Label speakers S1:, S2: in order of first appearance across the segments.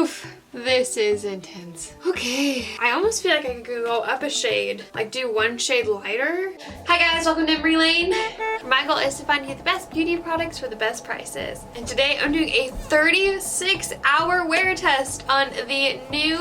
S1: Oof, this is intense. Okay, I almost feel like I could go up a shade, like do one shade lighter. Hi guys, welcome to Emmarie Lane. My goal is to find you the best beauty products for the best prices. And today I'm doing a 36-hour wear test on the new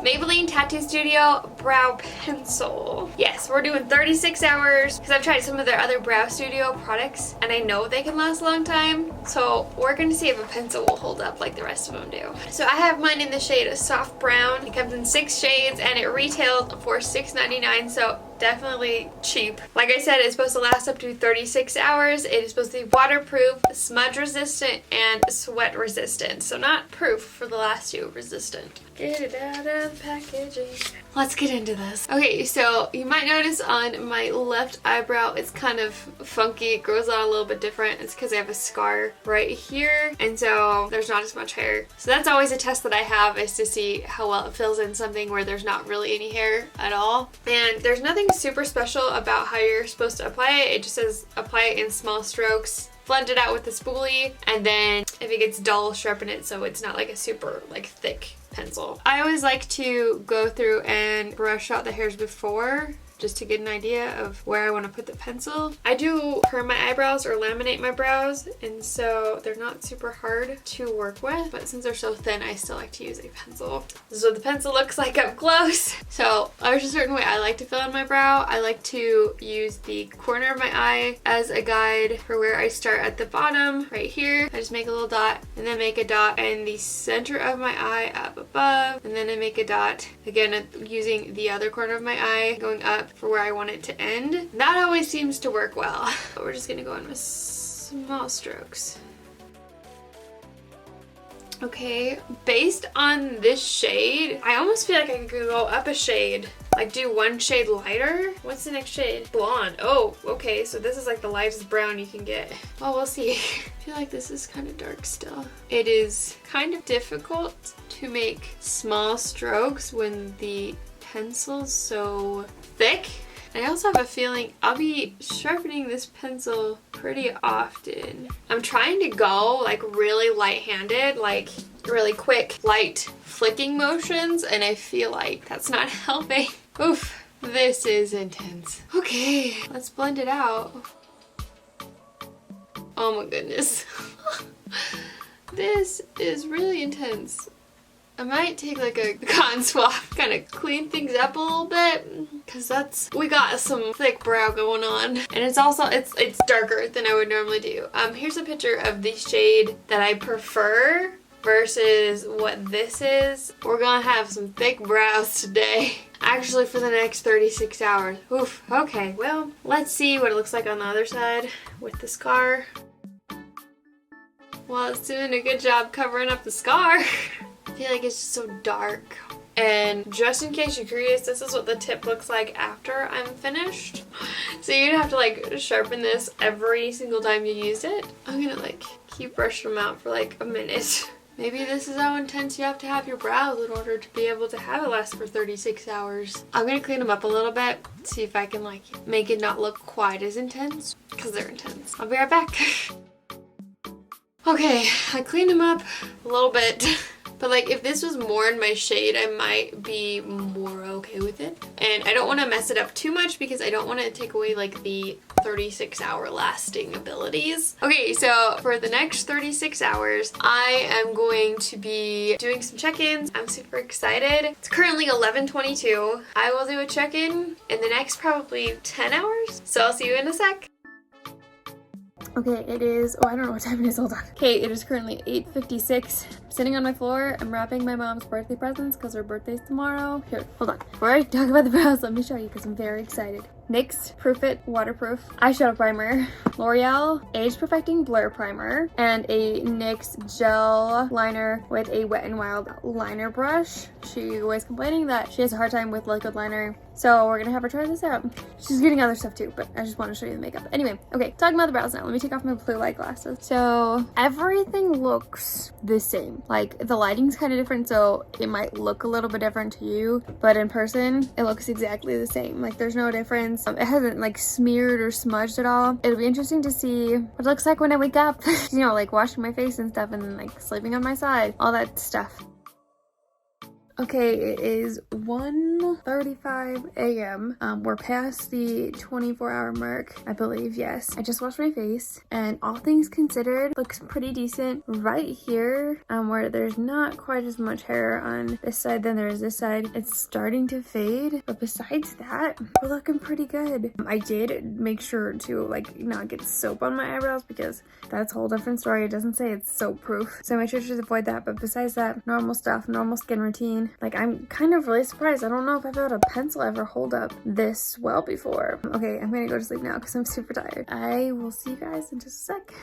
S1: Maybelline TattooStudio Brow Pencil. Yes, we're doing 36 hours because I've tried some of their other Brow Studio products and I know they can last a long time. So we're going to see if a pencil will hold up like the rest of them do. So I have mine in the shade of soft brown. It comes in 6 shades and it retails for $6.99, so definitely cheap. Like I said, it's supposed to last up to 36 hours. It is supposed to be waterproof, smudge resistant, and sweat resistant. So not proof for the last two, resistant. Get it out of the packaging. Let's get into this. Okay, so you might notice on my left eyebrow it's kind of funky. It grows on a little bit different. It's because I have a scar right here, and so there's not as much hair. So that's always a test that I have, is to see how well it fills in something where there's not really any hair at all. And there's nothing super special about how you're supposed to apply it. It just says apply it in small strokes, blend it out with the spoolie, and then if it gets dull, sharpen it so it's not like a super like thick pencil. I always like to go through and brush out the hairs before, just to get an idea of where I want to put the pencil. I do curl my eyebrows or laminate my brows, and so they're not super hard to work with, but since they're so thin, I still like to use a pencil. This is what the pencil looks like up close. So there's a certain way I like to fill in my brow. I like to use the corner of my eye as a guide for where I start at the bottom, right here. I just make a little dot, and then make a dot in the center of my eye up above, and then I make a dot again using the other corner of my eye going up for where I want it to end. That always seems to work well. But we're just gonna go in with small strokes. Okay, based on this shade, I almost feel like I could go up a shade, like do one shade lighter. What's the next shade? Blonde. Oh, okay, so this is like the lightest brown you can get. Well, we'll see. I feel like this is kind of dark still. It is kind of difficult to make small strokes when the pencil's so thick. I also have a feeling I'll be sharpening this pencil pretty often. I'm trying to go like really light-handed, like really quick, light flicking motions, and I feel like that's not helping. Oof, this is intense. Okay, let's blend it out. Oh my goodness. This is really intense. I might take like a cotton swab, kind of clean things up a little bit, because we got some thick brow going on, and it's also it's darker than I would normally do. Here's a picture of the shade that I prefer versus what this is. We're gonna have some thick brows today. Actually, for the next 36 hours. Oof. Okay, well, let's see what it looks like on the other side with the scar. Well, it's doing a good job covering up the scar. I feel like it's just so dark. And just in case you're curious, this is what the tip looks like after I'm finished. So you'd have to like sharpen this every single time you use it. I'm gonna like keep brushing them out for like a minute. Maybe this is how intense you have to have your brows in order to be able to have it last for 36 hours. I'm gonna clean them up a little bit, see if I can like make it not look quite as intense, because they're intense. I'll be right back. Okay, I cleaned them up a little bit. But like if this was more in my shade, I might be more okay with it. And I don't want to mess it up too much because I don't want to take away like the 36-hour lasting abilities. Okay, so for the next 36 hours, I am going to be doing some check-ins. I'm super excited. It's currently 11:22. I will do a check-in in the next probably 10 hours. So I'll see you in a sec. Okay, it is, oh, I don't know what time it is, hold on. Okay, it is currently 8:56. I'm sitting on my floor. I'm wrapping my mom's birthday presents because her birthday's tomorrow. Here, hold on. Before I talk about the brows, let me show you because I'm very excited. NYX Proof It Waterproof Eyeshadow Primer, L'Oreal Age Perfecting Blur Primer, and a NYX Gel Liner with a Wet n Wild liner brush. She was complaining that she has a hard time with liquid liner, so we're gonna have her try this out. She's getting other stuff too, but I just want to show you the makeup. Anyway, okay, talking about the brows now. Let me take off my blue light glasses. So everything looks the same. Like the lighting's kind of different, so it might look a little bit different to you, but in person, it looks exactly the same. Like there's no difference. It hasn't like smeared or smudged at all. It'll be interesting to see what it looks like when I wake up. You know, like washing my face and stuff and then like sleeping on my side, all that stuff. Okay, it is 1:35 a.m. We're past the 24-hour mark, I believe, yes. I just washed my face, and all things considered, looks pretty decent. Right here, where there's not quite as much hair on this side than there is this side, it's starting to fade, but besides that, we're looking pretty good. I did make sure to, like, not get soap on my eyebrows because that's a whole different story. It doesn't say it's soap proof, so make sure to avoid that, but besides that, normal stuff, normal skin routine. Like, I'm kind of really surprised. I don't know if I've had a pencil ever hold up this well before. Okay, I'm gonna go to sleep now because I'm super tired. I will see you guys in just a sec.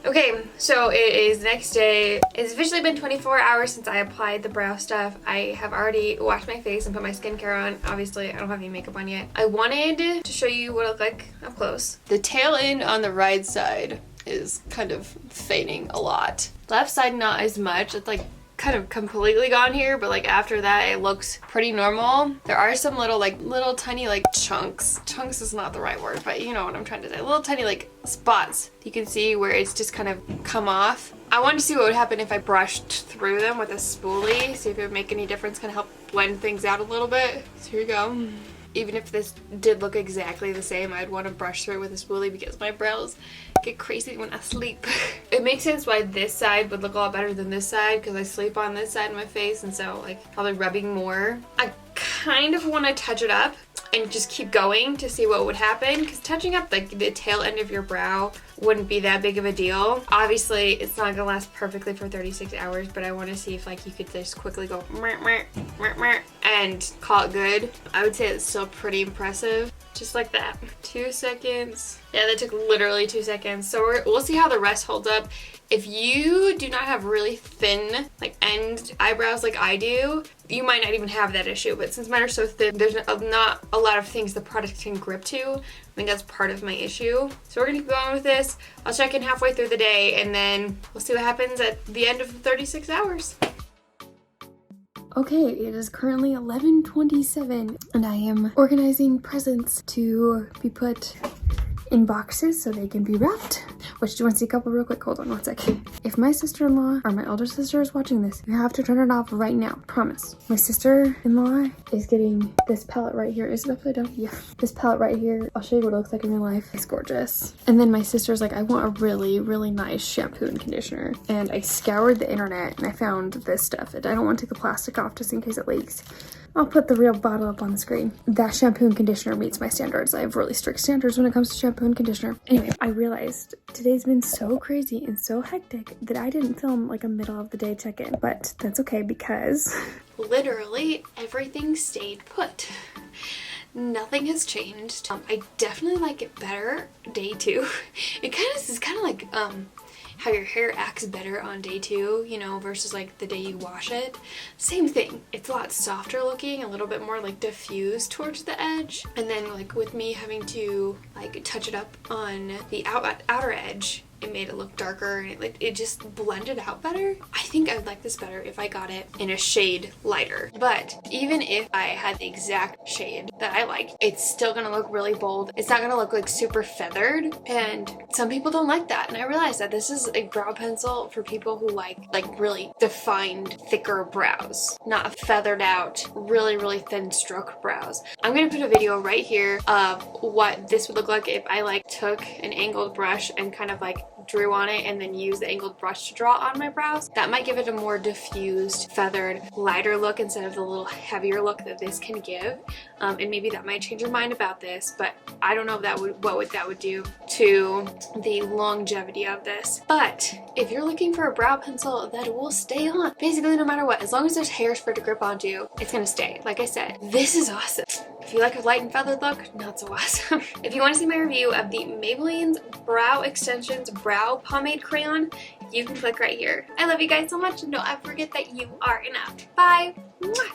S1: Okay, so it is the next day. It's officially been 24 hours since I applied the brow stuff. I have already washed my face and put my skincare on. Obviously, I don't have any makeup on yet. I wanted to show you what it looked like up close. The tail end on the right side is kind of fading a lot. Left side, not as much. It's like kind of completely gone here, but like after that it looks pretty normal. There are some little tiny like chunks is not the right word, but you know what I'm trying to say, little tiny like spots you can see where it's just kind of come off. I wanted to see what would happen if I brushed through them with a spoolie, see if it would make any difference, kind of help blend things out a little bit. So here we go. Even if this did look exactly the same, I'd want to brush through it with a spoolie because my brows get crazy when I sleep. It makes sense why this side would look a lot better than this side because I sleep on this side of my face, and so like probably rubbing more. I kind of want to touch it up and just keep going to see what would happen, because touching up like the tail end of your brow wouldn't be that big of a deal. Obviously it's not gonna last perfectly for 36 hours, but I want to see if like you could just quickly go meh, meh, meh, meh, and call it good. I would say it's still pretty impressive. Just like that. 2 seconds. Yeah, that took literally 2 seconds. So we'll see how the rest holds up. If you do not have really thin like end eyebrows like I do, you might not even have that issue. But since mine are so thin, there's not a lot of things the product can grip to. I think that's part of my issue. So we're gonna keep going with this. I'll check in halfway through the day and then we'll see what happens at the end of 36 hours. Okay, it is currently 11:27 and I am organizing presents to be put in boxes so they can be wrapped. Which, do you want to see a couple real quick? Hold on one second. If my sister-in-law or my older sister is watching this, you have to turn it off right now, promise. My sister-in-law is getting this palette right here. Is it upside down? Yeah. This palette right here, I'll show you what it looks like in real life. It's gorgeous. And then my sister's like, I want a really, really nice shampoo and conditioner. And I scoured the internet and I found this stuff. And I don't want to take the plastic off just in case it leaks. I'll put the real bottle up on the screen. That shampoo and conditioner meets my standards. I have really strict standards when it comes to shampoo and conditioner. Anyway, I realized today's been so crazy and so hectic that I didn't film like a middle of the day check-in, but that's okay because literally everything stayed put. Nothing has changed. I definitely like it better day 2. It is kind of like how your hair acts better on day 2, you know, versus like the day you wash it. Same thing. It's a lot softer looking, a little bit more like diffused towards the edge. And then like with me having to like touch it up on the outer edge, it made it look darker and it just blended out better. I think I would like this better if I got it in a shade lighter. But even if I had the exact shade that I like, it's still gonna look really bold. It's not gonna look like super feathered, and some people don't like that. And I realized that this is a brow pencil for people who like really defined, thicker brows, not feathered out, really, really thin stroke brows. I'm gonna put a video right here of what this would look like if I like took an angled brush and kind of like drew on it and then use the angled brush to draw on my brows. That might give it a more diffused, feathered, lighter look instead of the little heavier look that this can give. And maybe that might change your mind about this, but I don't know if that would do to the longevity of this. But if you're looking for a brow pencil that will stay on, basically no matter what, as long as there's hairs for it to grip onto, it's gonna stay. Like I said, this is awesome. If you like a light and feathered look, not so awesome. If you want to see my review of the Maybelline's Brow Extensions Brow Pomade Crayon, you can click right here. I love you guys so much, and don't ever forget that you are enough. Bye! Mwah!